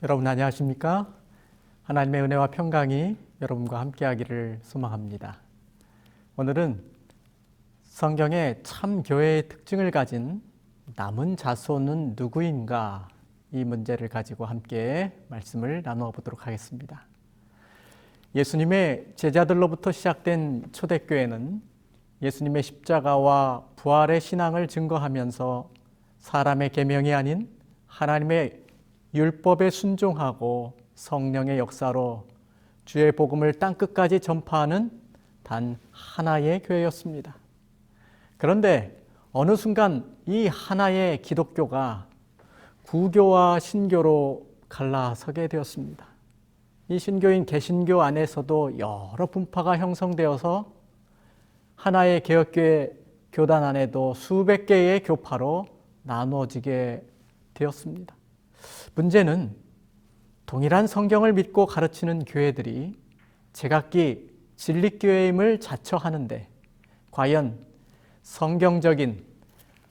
여러분 안녕하십니까? 하나님의 은혜와 평강이 여러분과 함께하기를 소망합니다. 오늘은 성경의 참 교회의 특징을 가진 남은 자손은 누구인가 이 문제를 가지고 함께 말씀을 나누어 보도록 하겠습니다. 예수님의 제자들로부터 시작된 초대교회는 예수님의 십자가와 부활의 신앙을 증거하면서 사람의 계명이 아닌 하나님의 율법에 순종하고 성령의 역사로 주의 복음을 땅끝까지 전파하는 단 하나의 교회였습니다. 그런데 어느 순간 이 하나의 기독교가 구교와 신교로 갈라서게 되었습니다. 이 신교인 개신교 안에서도 여러 분파가 형성되어서 하나의 개혁교회 교단 안에도 수백 개의 교파로 나누어지게 되었습니다. 문제는 동일한 성경을 믿고 가르치는 교회들이 제각기 진리교회임을 자처하는데 과연 성경적인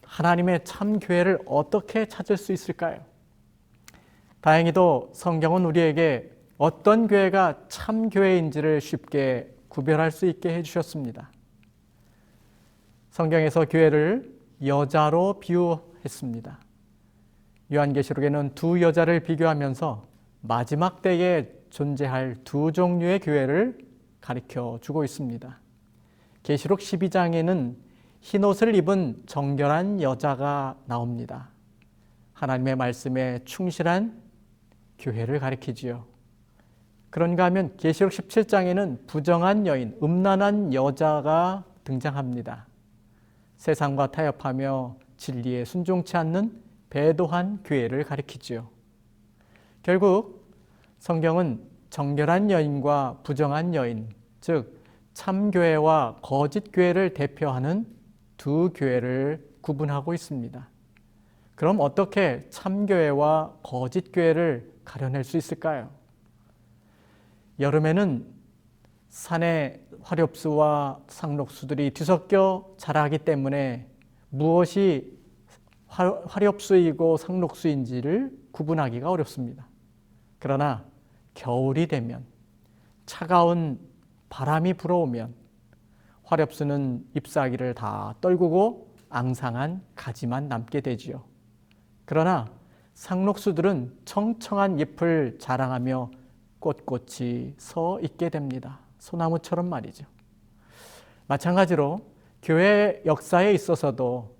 하나님의 참 교회를 어떻게 찾을 수 있을까요? 다행히도 성경은 우리에게 어떤 교회가 참 교회인지를 쉽게 구별할 수 있게 해주셨습니다. 성경에서 교회를 여자로 비유했습니다. 요한계시록에는 두 여자를 비교하면서 마지막 때에 존재할 두 종류의 교회를 가르쳐 주고 있습니다. 계시록 12장에는 흰옷을 입은 정결한 여자가 나옵니다. 하나님의 말씀에 충실한 교회를 가리키지요. 그런가 하면 계시록 17장에는 부정한 여인, 음란한 여자가 등장합니다. 세상과 타협하며 진리에 순종치 않는 배도한 교회를 가리키지요. 결국 성경은 정결한 여인과 부정한 여인, 즉 참교회와 거짓교회를 대표하는 두 교회를 구분하고 있습니다. 그럼 어떻게 참교회와 거짓교회를 가려낼 수 있을까요? 여름에는 산에 화렵수와 상록수들이 뒤섞여 자라기 때문에 무엇이 화렵수이고 상록수인지를 구분하기가 어렵습니다. 그러나 겨울이 되면 차가운 바람이 불어오면 화렵수는 잎사귀를 다 떨구고 앙상한 가지만 남게 되지요. 그러나 상록수들은 청청한 잎을 자랑하며 꼿꼿이 서 있게 됩니다. 소나무처럼 말이죠. 마찬가지로 교회 역사에 있어서도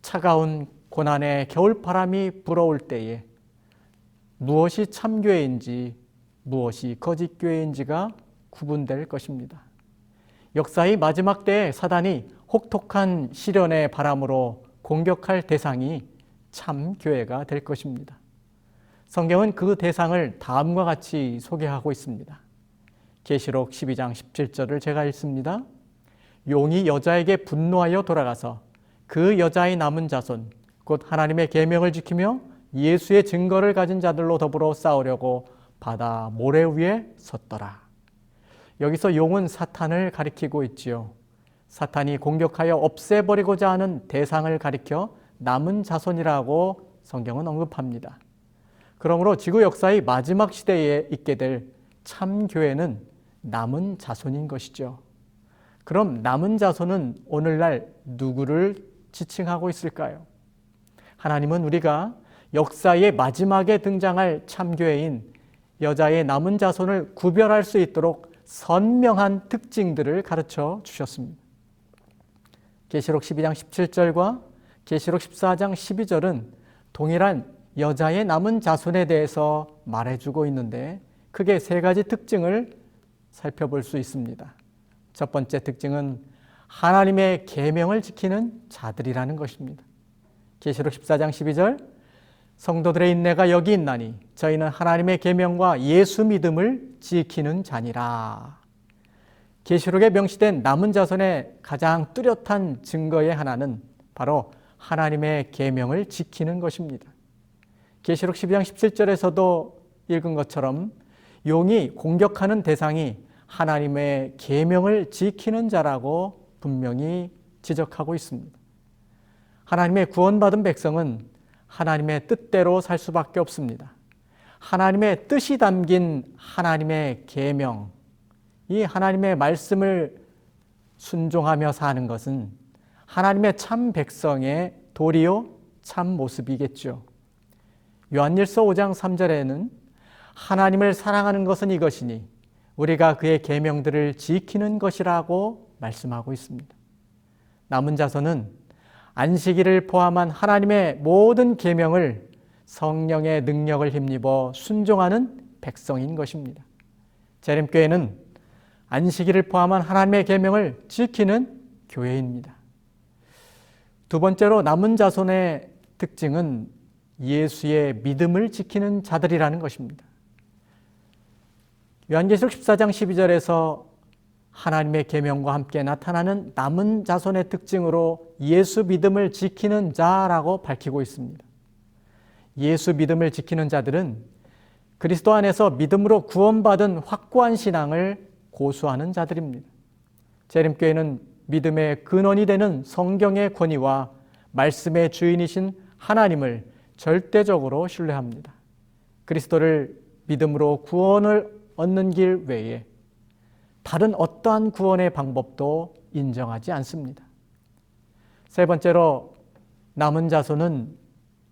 차가운 고난의 겨울바람이 불어올 때에 무엇이 참교회인지 무엇이 거짓교회인지가 구분될 것입니다. 역사의 마지막 때에 사단이 혹독한 시련의 바람으로 공격할 대상이 참교회가 될 것입니다. 성경은 그 대상을 다음과 같이 소개하고 있습니다. 계시록 12장 17절을 제가 읽습니다. 용이 여자에게 분노하여 돌아가서 그 여자의 남은 자손 곧 하나님의 계명을 지키며 예수의 증거를 가진 자들로 더불어 싸우려고 바다 모래 위에 섰더라. 여기서 용은 사탄을 가리키고 있지요. 사탄이 공격하여 없애버리고자 하는 대상을 가리켜 남은 자손이라고 성경은 언급합니다. 그러므로 지구 역사의 마지막 시대에 있게 될 참교회는 남은 자손인 것이죠. 그럼 남은 자손은 오늘날 누구를 지칭하고 있을까요? 하나님은 우리가 역사의 마지막에 등장할 참교회인 여자의 남은 자손을 구별할 수 있도록 선명한 특징들을 가르쳐 주셨습니다. 계시록 12장 17절과 계시록 14장 12절은 동일한 여자의 남은 자손에 대해서 말해주고 있는데 크게 세 가지 특징을 살펴볼 수 있습니다. 첫 번째 특징은 하나님의 계명을 지키는 자들이라는 것입니다. 계시록 14장 12절 성도들의 인내가 여기 있나니 저희는 하나님의 계명과 예수 믿음을 지키는 자니라. 계시록에 명시된 남은 자손의 가장 뚜렷한 증거의 하나는 바로 하나님의 계명을 지키는 것입니다. 계시록 12장 17절에서도 읽은 것처럼 용이 공격하는 대상이 하나님의 계명을 지키는 자라고 분명히 지적하고 있습니다. 하나님의 구원받은 백성은 하나님의 뜻대로 살 수밖에 없습니다. 하나님의 뜻이 담긴 하나님의 계명, 이 하나님의 말씀을 순종하며 사는 것은 하나님의 참 백성의 도리요 참 모습이겠죠. 요한일서 5장 3절에는 하나님을 사랑하는 것은 이것이니 우리가 그의 계명들을 지키는 것이라고 말씀하고 있습니다. 남은 자손은 안식일을 포함한 하나님의 모든 계명을 성령의 능력을 힘입어 순종하는 백성인 것입니다. 재림교회는 안식일을 포함한 하나님의 계명을 지키는 교회입니다. 두 번째로 남은 자손의 특징은 예수의 믿음을 지키는 자들이라는 것입니다. 요한계시록 14장 12절에서 하나님의 계명과 함께 나타나는 남은 자손의 특징으로 예수 믿음을 지키는 자라고 밝히고 있습니다. 예수 믿음을 지키는 자들은 그리스도 안에서 믿음으로 구원받은 확고한 신앙을 고수하는 자들입니다. 재림교회는 믿음의 근원이 되는 성경의 권위와 말씀의 주인이신 하나님을 절대적으로 신뢰합니다. 그리스도를 믿음으로 구원을 얻는 길 외에 다른 어떠한 구원의 방법도 인정하지 않습니다. 세 번째로 남은 자손은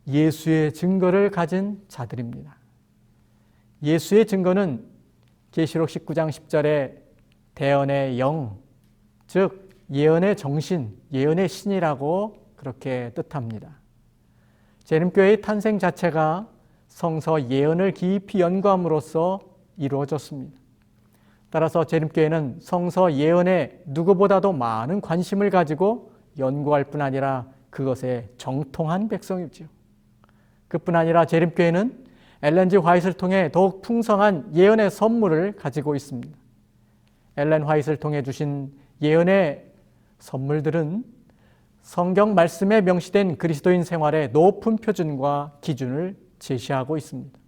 예수의 증거를 가진 자들입니다. 예수의 증거는 계시록 19장 10절에 대언의 영, 즉 예언의 정신, 예언의 신이라고 그렇게 뜻합니다. 재림교회의 탄생 자체가 성서 예언을 깊이 연구함으로써 이루어졌습니다. 따라서 재림교회는 성서 예언에 누구보다도 많은 관심을 가지고 연구할 뿐 아니라 그것에 정통한 백성이지요. 그뿐 아니라 재림교회는 엘렌 G. 화이트를 통해 더욱 풍성한 예언의 선물을 가지고 있습니다. 엘렌 화이트를 통해 주신 예언의 선물들은 성경 말씀에 명시된 그리스도인 생활의 높은 표준과 기준을 제시하고 있습니다.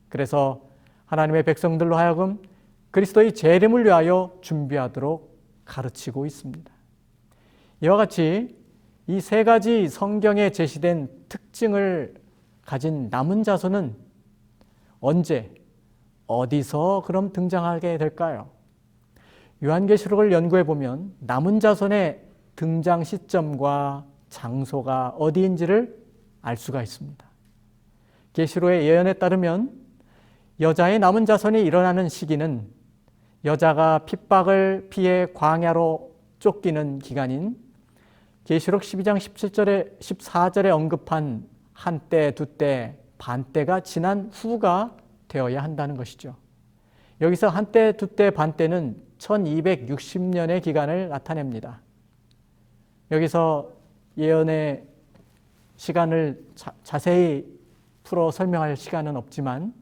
그래서 하나님의 백성들로 하여금 그리스도의 재림을 위하여 준비하도록 가르치고 있습니다. 이와 같이 이 세 가지 성경에 제시된 특징을 가진 남은 자손은 언제, 어디서 그럼 등장하게 될까요? 요한계시록을 연구해 보면 남은 자손의 등장 시점과 장소가 어디인지를 알 수가 있습니다. 계시록의 예언에 따르면 여자의 남은 자손이 일어나는 시기는 여자가 핍박을 피해 광야로 쫓기는 기간인 계시록 12장 17절에 14절에 언급한 한때, 두때, 반때가 지난 후가 되어야 한다는 것이죠. 여기서 한때, 두때, 반때는 1260년의 기간을 나타냅니다. 여기서 예언의 시간을 자세히 풀어 설명할 시간은 없지만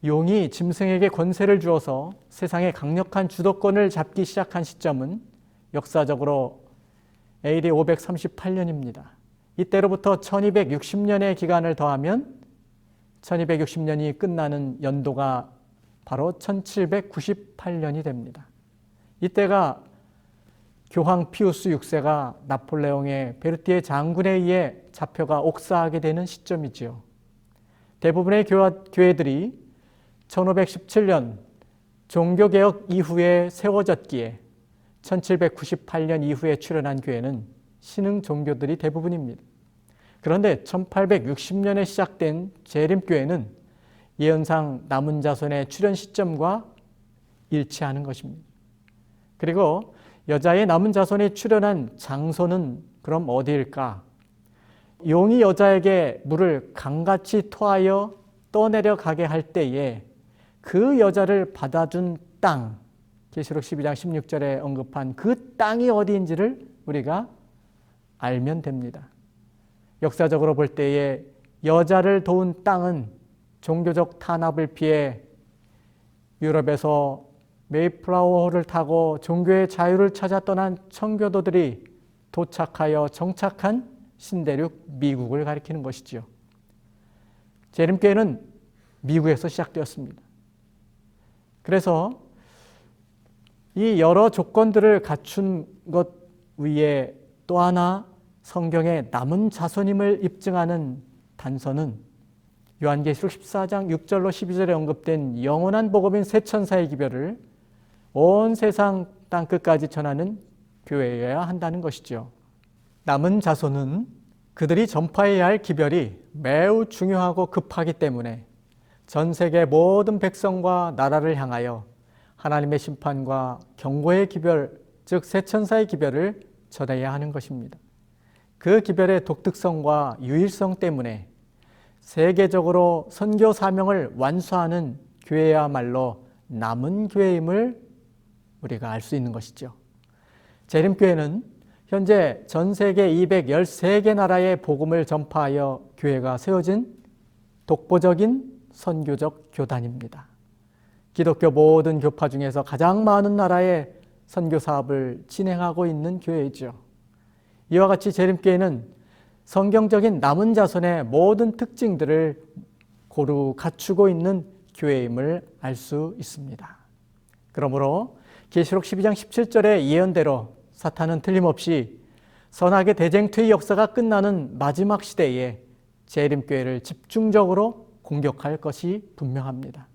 용이 짐승에게 권세를 주어서 세상의 강력한 주도권을 잡기 시작한 시점은 역사적으로 AD 538년입니다. 이때로부터 1260년의 기간을 더하면 1260년이 끝나는 연도가 바로 1798년이 됩니다. 이때가 교황 피우스 6세가 나폴레옹의 베르티에 장군에 의해 잡혀가 옥사하게 되는 시점이지요. 대부분의 교회들이 1517년 종교개혁 이후에 세워졌기에 1798년 이후에 출현한 교회는 신흥 종교들이 대부분입니다. 그런데 1860년에 시작된 재림교회는 예언상 남은 자손의 출현 시점과 일치하는 것입니다. 그리고 여자의 남은 자손이 출현한 장소는 그럼 어디일까? 용이 여자에게 물을 강같이 토하여 떠내려 가게 할 때에 그 여자를 받아준 땅, 계시록 12장 16절에 언급한 그 땅이 어디인지를 우리가 알면 됩니다. 역사적으로 볼 때에 여자를 도운 땅은 종교적 탄압을 피해 유럽에서 메이플라워호를 타고 종교의 자유를 찾아 떠난 청교도들이 도착하여 정착한 신대륙 미국을 가리키는 것이지요. 재림교회는 미국에서 시작되었습니다. 그래서 이 여러 조건들을 갖춘 것 위에 또 하나 성경의 남은 자손임을 입증하는 단서는 요한계시록 14장 6절로 12절에 언급된 영원한 복음인 새 천사의 기별을 온 세상 땅끝까지 전하는 교회여야 한다는 것이죠. 남은 자손은 그들이 전파해야 할 기별이 매우 중요하고 급하기 때문에 전 세계 모든 백성과 나라를 향하여 하나님의 심판과 경고의 기별, 즉 새 천사의 기별을 전해야 하는 것입니다. 그 기별의 독특성과 유일성 때문에 세계적으로 선교 사명을 완수하는 교회야말로 남은 교회임을 우리가 알 수 있는 것이죠. 재림교회는 현재 전 세계 213개 나라의 복음을 전파하여 교회가 세워진 독보적인 선교적 교단입니다. 기독교 모든 교파 중에서 가장 많은 나라의 선교 사업을 진행하고 있는 교회이죠. 이와 같이 재림교회는 성경적인 남은 자손의 모든 특징들을 고루 갖추고 있는 교회임을 알 수 있습니다. 그러므로 계시록 12장 17절의 예언대로 사탄은 틀림없이 선악의 대쟁투의 역사가 끝나는 마지막 시대에 재림교회를 집중적으로 공격할 것이 분명합니다.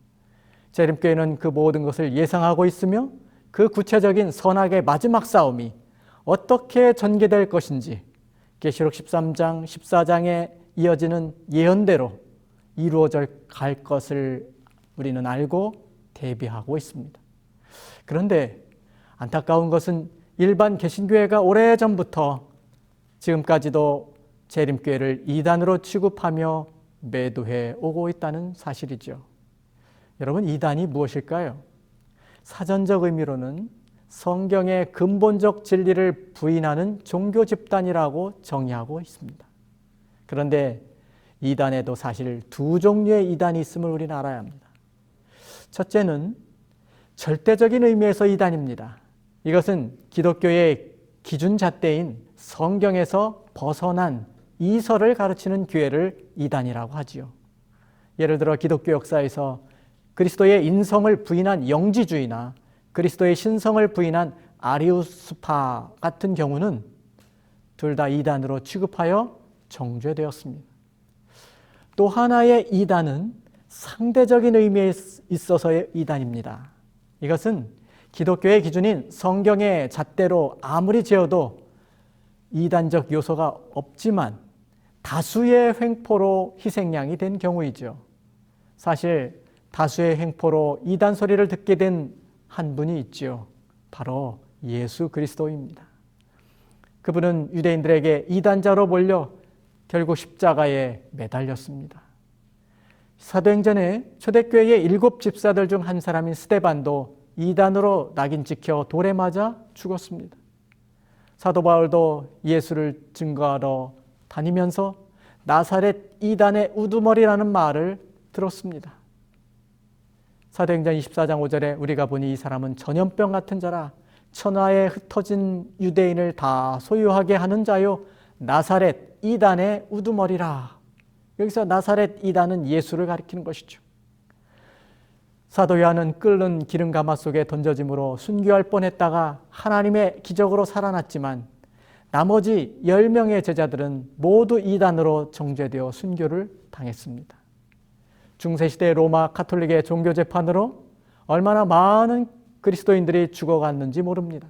재림교회는 그 모든 것을 예상하고 있으며 그 구체적인 선악의 마지막 싸움이 어떻게 전개될 것인지 계시록 13장, 14장에 이어지는 예언대로 이루어져 갈 것을 우리는 알고 대비하고 있습니다. 그런데 안타까운 것은 일반 개신교회가 오래전부터 지금까지도 재림교회를 이단으로 취급하며 매도해 오고 있다는 사실이죠. 여러분, 이단이 무엇일까요? 사전적 의미로는 성경의 근본적 진리를 부인하는 종교 집단이라고 정의하고 있습니다. 그런데 이단에도 사실 두 종류의 이단이 있음을 우리는 알아야 합니다. 첫째는 절대적인 의미에서 이단입니다. 이것은 기독교의 기준 잣대인 성경에서 벗어난 이설을 가르치는 교회를 이단이라고 하지요. 예를 들어 기독교 역사에서 그리스도의 인성을 부인한 영지주의나 그리스도의 신성을 부인한 아리우스파 같은 경우는 둘 다 이단으로 취급하여 정죄되었습니다. 또 하나의 이단은 상대적인 의미에 있어서의 이단입니다. 이것은 기독교의 기준인 성경의 잣대로 아무리 지어도 이단적 요소가 없지만 다수의 횡포로 희생양이 된 경우이죠. 사실 다수의 횡포로 이단 소리를 듣게 된 한 분이 있죠. 바로 예수 그리스도입니다. 그분은 유대인들에게 이단자로 몰려 결국 십자가에 매달렸습니다. 사도행전에 초대교회의 7 집사들 중 한 사람인 스데반도 이단으로 낙인 찍혀 돌에 맞아 죽었습니다. 사도 바울도 예수를 증거하러 다니면서 나사렛 이단의 우두머리라는 말을 들었습니다. 사도행전 24장 5절에 우리가 보니 이 사람은 전염병 같은 자라 천하에 흩어진 유대인을 다 소유하게 하는 자요 나사렛 이단의 우두머리라. 여기서 나사렛 이단은 예수를 가리키는 것이죠. 사도 요한은 끓는 기름 가마 속에 던져짐으로 순교할 뻔했다가 하나님의 기적으로 살아났지만 나머지 10명의 제자들은 모두 이단으로 정죄되어 순교를 당했습니다. 중세시대 로마 가톨릭의 종교 재판으로 얼마나 많은 그리스도인들이 죽어갔는지 모릅니다.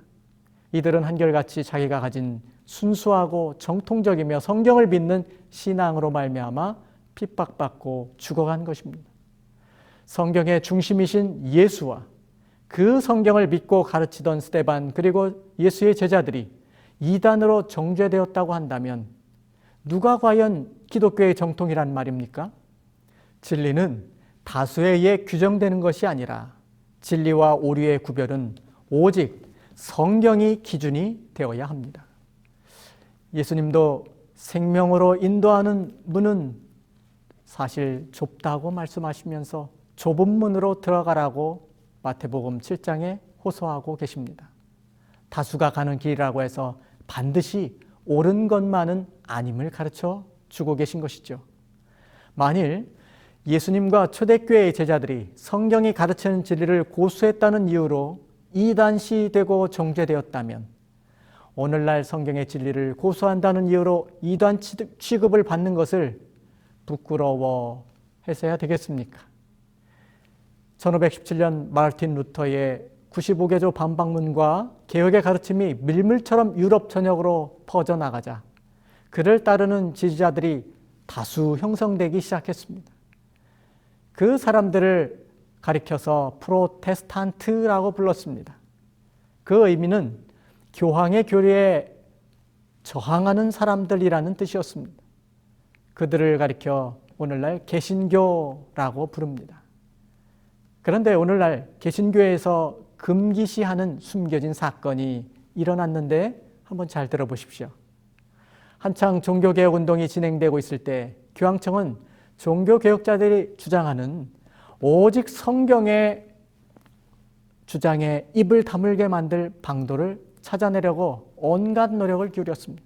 이들은 한결같이 자기가 가진 순수하고 정통적이며 성경을 믿는 신앙으로 말미암아 핍박받고 죽어간 것입니다. 성경의 중심이신 예수와 그 성경을 믿고 가르치던 스데반 그리고 예수의 제자들이 이단으로 정죄되었다고 한다면 누가 과연 기독교의 정통이란 말입니까? 진리는 다수에 의해 규정되는 것이 아니라 진리와 오류의 구별은 오직 성경이 기준이 되어야 합니다. 예수님도 생명으로 인도하는 문은 사실 좁다고 말씀하시면서 좁은 문으로 들어가라고 마태복음 7장에 호소하고 계십니다. 다수가 가는 길이라고 해서 반드시 옳은 것만은 아님을 가르쳐 주고 계신 것이죠. 만일 예수님과 초대교회의 제자들이 성경이 가르치는 진리를 고수했다는 이유로 이단시되고 정죄되었다면 오늘날 성경의 진리를 고수한다는 이유로 이단 취급을 받는 것을 부끄러워 했어야 되겠습니까? 1517년 마르틴 루터의 95개조 반박문과 개혁의 가르침이 밀물처럼 유럽 전역으로 퍼져나가자 그를 따르는 지지자들이 다수 형성되기 시작했습니다. 그 사람들을 가리켜서 프로테스탄트라고 불렀습니다. 그 의미는 교황의 교리에 저항하는 사람들이라는 뜻이었습니다. 그들을 가리켜 오늘날 개신교라고 부릅니다. 그런데 오늘날 개신교에서 금기시하는 숨겨진 사건이 일어났는데 한번 잘 들어보십시오. 한창 종교개혁 운동이 진행되고 있을 때 교황청은 종교개혁자들이 주장하는 오직 성경의 주장에 입을 다물게 만들 방도를 찾아내려고 온갖 노력을 기울였습니다.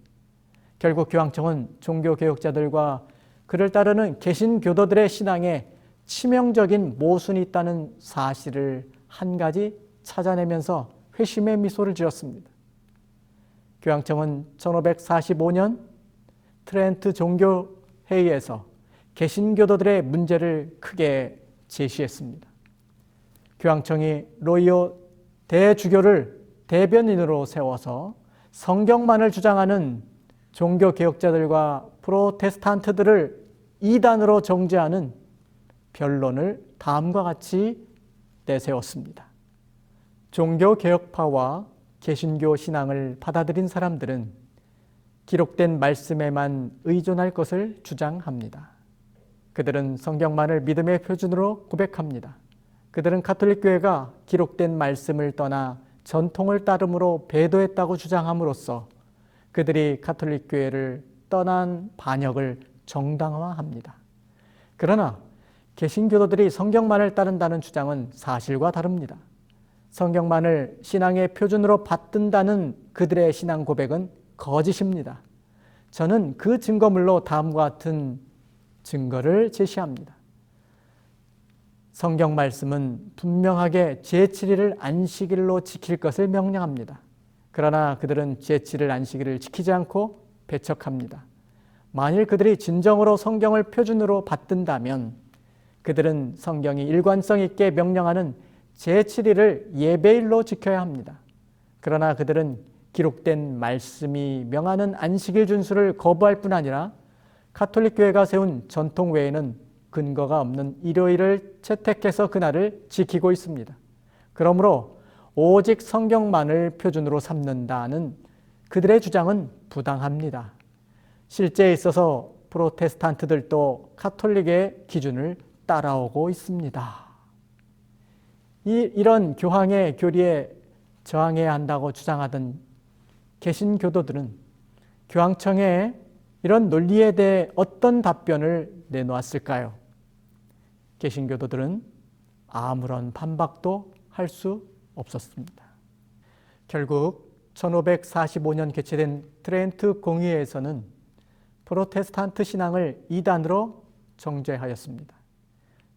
결국 교황청은 종교개혁자들과 그를 따르는 개신교도들의 신앙에 치명적인 모순이 있다는 사실을 한 가지 찾아내면서 회심의 미소를 지었습니다. 교황청은 1545년 트렌트 종교회의에서 개신교도들의 문제를 크게 제시했습니다. 교황청이 로이오 대주교를 대변인으로 세워서 성경만을 주장하는 종교개혁자들과 프로테스탄트들을 이단으로 정죄하는 변론을 다음과 같이 내세웠습니다. 종교개혁파와 개신교 신앙을 받아들인 사람들은 기록된 말씀에만 의존할 것을 주장합니다. 그들은 성경만을 믿음의 표준으로 고백합니다. 그들은 가톨릭교회가 기록된 말씀을 떠나 전통을 따름으로 배도했다고 주장함으로써 그들이 가톨릭교회를 떠난 반역을 정당화합니다. 그러나 개신교도들이 성경만을 따른다는 주장은 사실과 다릅니다. 성경만을 신앙의 표준으로 받든다는 그들의 신앙 고백은 거짓입니다. 저는 그 증거물로 다음과 같은 증거를 제시합니다. 성경 말씀은 분명하게 제7일을 안식일로 지킬 것을 명령합니다. 그러나 그들은 제7일 안식일을 지키지 않고 배척합니다. 만일 그들이 진정으로 성경을 표준으로 받든다면 그들은 성경이 일관성 있게 명령하는 제7일을 예배일로 지켜야 합니다. 그러나 그들은 기록된 말씀이 명하는 안식일 준수를 거부할 뿐 아니라 가톨릭 교회가 세운 전통 외에는 근거가 없는 일요일을 채택해서 그날을 지키고 있습니다. 그러므로 오직 성경만을 표준으로 삼는다는 그들의 주장은 부당합니다. 실제에 있어서 프로테스탄트들도 가톨릭의 기준을 따라오고 있습니다. 이런 교황의 교리에 저항해야 한다고 주장하던 개신교도들은 교황청에 이런 논리에 대해 어떤 답변을 내놓았을까요? 개신교도들은 아무런 반박도 할 수 없었습니다. 결국 1545년 개최된 트렌트 공의회에서는 프로테스탄트 신앙을 이단으로 정죄하였습니다.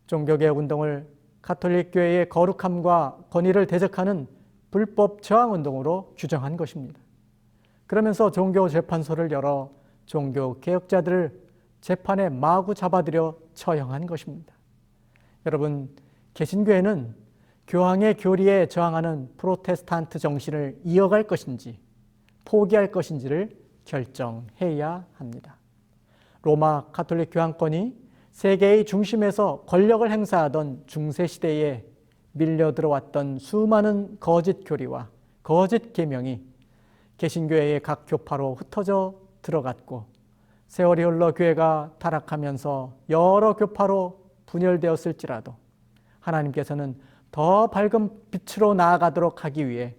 종교개혁 운동을 가톨릭 교회의 거룩함과 권위를 대적하는 불법 저항 운동으로 규정한 것입니다. 그러면서 종교재판소를 열어 종교개혁자들을 재판에 마구 잡아들여 처형한 것입니다. 여러분, 개신교회는 교황의 교리에 저항하는 프로테스탄트 정신을 이어갈 것인지 포기할 것인지를 결정해야 합니다. 로마 가톨릭 교황권이 세계의 중심에서 권력을 행사하던 중세시대에 밀려들어왔던 수많은 거짓 교리와 거짓 계명이 개신교회의 각 교파로 흩어져 들어갔고 세월이 흘러 교회가 타락하면서 여러 교파로 분열되었을지라도 하나님께서는 더 밝은 빛으로 나아가도록 하기 위해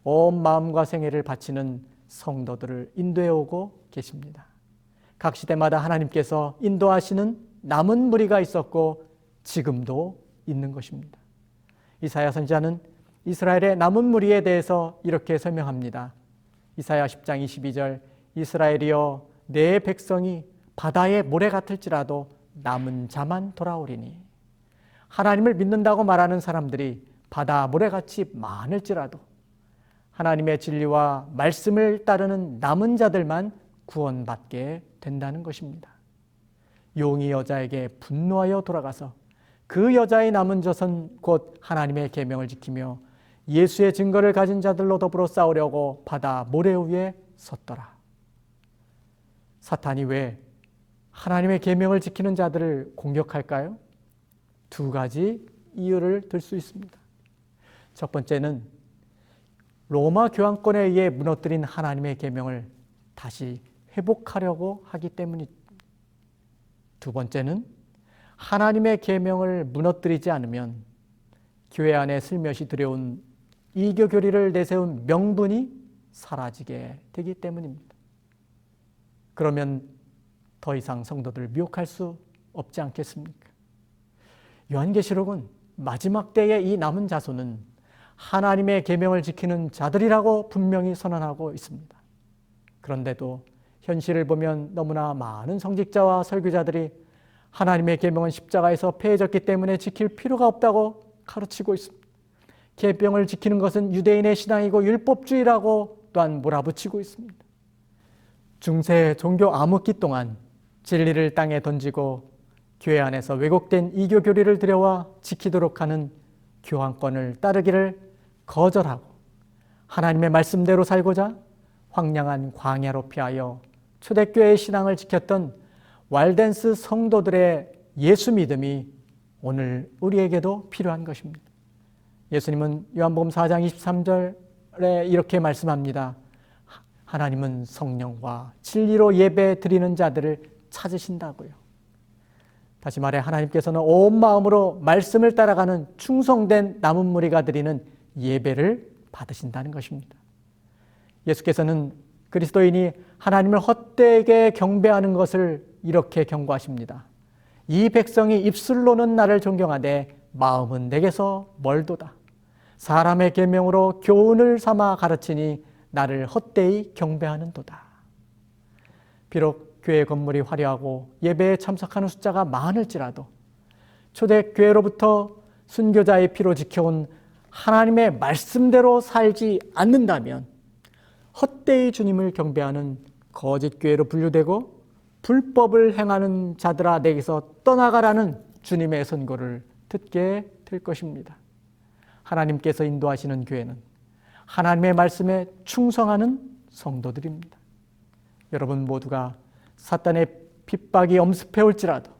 온 마음과 생애를 바치는 성도들을 인도해 오고 계십니다. 각 시대마다 하나님께서 인도하시는 남은 무리가 있었고 지금도 있는 것입니다. 이사야 선지자는 이스라엘의 남은 무리에 대해서 이렇게 설명합니다. 이사야 10장 22절 이스라엘이여 내 백성이 바다의 모래 같을지라도 남은 자만 돌아오리니 하나님을 믿는다고 말하는 사람들이 바다 모래같이 많을지라도 하나님의 진리와 말씀을 따르는 남은 자들만 구원받게 된다는 것입니다. 용이 여자에게 분노하여 돌아가서 그 여자의 남은 자손 곧 하나님의 계명을 지키며 예수의 증거를 가진 자들로 더불어 싸우려고 바다 모래 위에 섰더라. 사탄이 왜 하나님의 계명을 지키는 자들을 공격할까요? 두 가지 이유를 들 수 있습니다. 첫 번째는 로마 교황권에 의해 무너뜨린 하나님의 계명을 다시 회복하려고 하기 때문입니다. 두 번째는 하나님의 계명을 무너뜨리지 않으면 교회 안에 슬며시 들여온 이교 교리를 내세운 명분이 사라지게 되기 때문입니다. 그러면 더 이상 성도들을 미혹할 수 없지 않겠습니까? 요한계시록은 마지막 때의 이 남은 자손은 하나님의 계명을 지키는 자들이라고 분명히 선언하고 있습니다. 그런데도 현실을 보면 너무나 많은 성직자와 설교자들이 하나님의 계명은 십자가에서 폐해졌기 때문에 지킬 필요가 없다고 가르치고 있습니다. 계명을 지키는 것은 유대인의 신앙이고 율법주의라고 또한 몰아붙이고 있습니다. 중세 종교 암흑기 동안 진리를 땅에 던지고 교회 안에서 왜곡된 이교 교리를 들여와 지키도록 하는 교황권을 따르기를 거절하고 하나님의 말씀대로 살고자 황량한 광야로 피하여 초대교회의 신앙을 지켰던 walden스 성도들의 예수 믿음이 오늘 우리에게도 필요한 것입니다. 예수님은 요한복음 4장 23절에 이렇게 말씀합니다. 하나님은 성령과 진리로 예배 드리는 자들을 찾으신다고요. 다시 말해 하나님께서는 온 마음으로 말씀을 따라가는 충성된 남은 무리가 드리는 예배를 받으신다는 것입니다. 예수께서는 그리스도인이 하나님을 헛되게 경배하는 것을 이렇게 경고하십니다. 이 백성이 입술로는 나를 존경하되 마음은 내게서 멀도다. 사람의 계명으로 교훈을 삼아 가르치니 나를 헛되이 경배하는도다. 비록 교회 건물이 화려하고 예배에 참석하는 숫자가 많을지라도 초대교회로부터 순교자의 피로 지켜온 하나님의 말씀대로 살지 않는다면 헛되이 주님을 경배하는 거짓 교회로 분류되고 불법을 행하는 자들아 내게서 떠나가라는 주님의 선고를 듣게 될 것입니다. 하나님께서 인도하시는 교회는 하나님의 말씀에 충성하는 성도들입니다. 여러분 모두가 사탄의 핍박이 엄습해 올지라도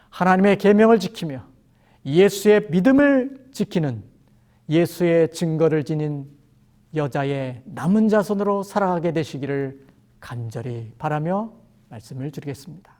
하나님의 계명을 지키며 예수의 믿음을 지키는 예수의 증거를 지닌 여자의 남은 자손으로 살아가게 되시기를 간절히 바라며 말씀을 드리겠습니다.